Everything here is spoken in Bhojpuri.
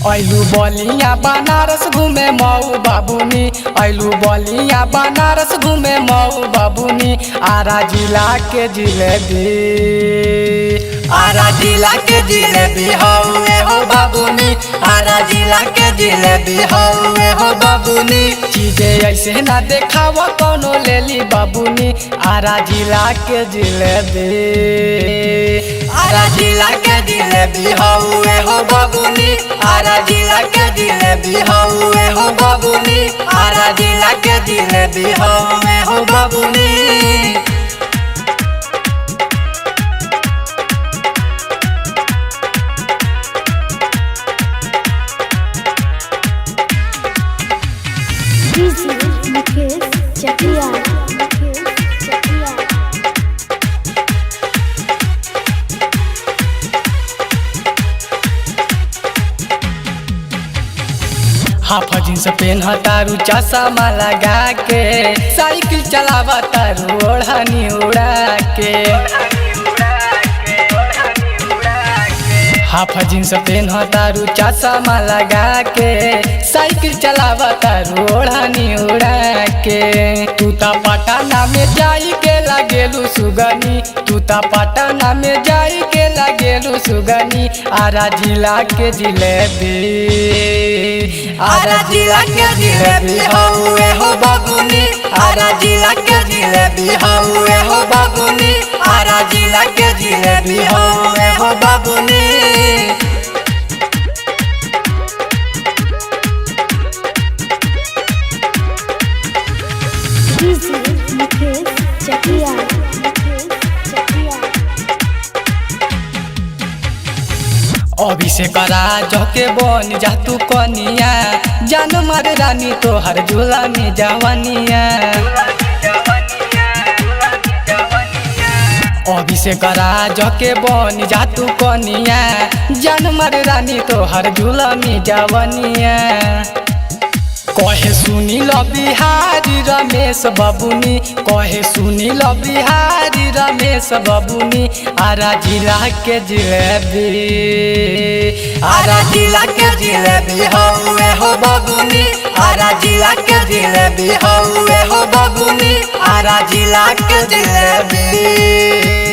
ऐलू बलिया बनारस घूमे मऊ बाबुनी, ऐलू बलिया बनारस घूमे मऊ बाबुनी। आरा जिला के जिलेबी, आरा जिला के जिलेबी हौवे हो बाबुनी, आरा जिला के जिलेबी हौवे हो बाबुनी। चीजे ऐसे ना देखावा कोनो लेली बाबुनी, आरा जिला के जिलेबी, आरा जिला के जिलेबी हौवे हो बाबुनी, आरा जिला के जिलेबी हौवे हो बाबुनी, आरा जिला के जिलेबी हौवे हो बाबुनी। हाफ जींस पेन्ह तारू चश्मा लगा के, साइकिल चलावा तारू ओढ़नी उड़ा के। हाफ जींस पेन्ह तारू चश्मा लगा के, साइकिल चलावा तारू ओढ़नी उड़ा के। तू ता पटना में जाई के लागेलू सुगनी, तू ता पटना में जाई के लागेलू सुगनी। आरा जिला के जिलेबी, आरा जिला के जिलेबी हौवे हो बाबुनी, आरा जिला के जिलेबी हौवे हो बाबुनी, आरा जिला के जिलेबी हौवे हो बाबुनी। अभिषेक राज के बन जा तू कनिया, जान मार रानी तोहर झूला में जवनिया। अभिषेक राज के बन जा तू कनिया, जान मार रानी तोहर झूला में जवनिया। कहे सुनील बिहारी रमेश बाबुनी, कहे सुनील बिहारी रमेश बाबुनी। आरा जिला के जिलेबी, आरा जिला के जिलेबी हौवे हो बाबुनी, आरा जिला के जिलेबी हौवे हो बाबुनी, आरा जिला के जिलेबी।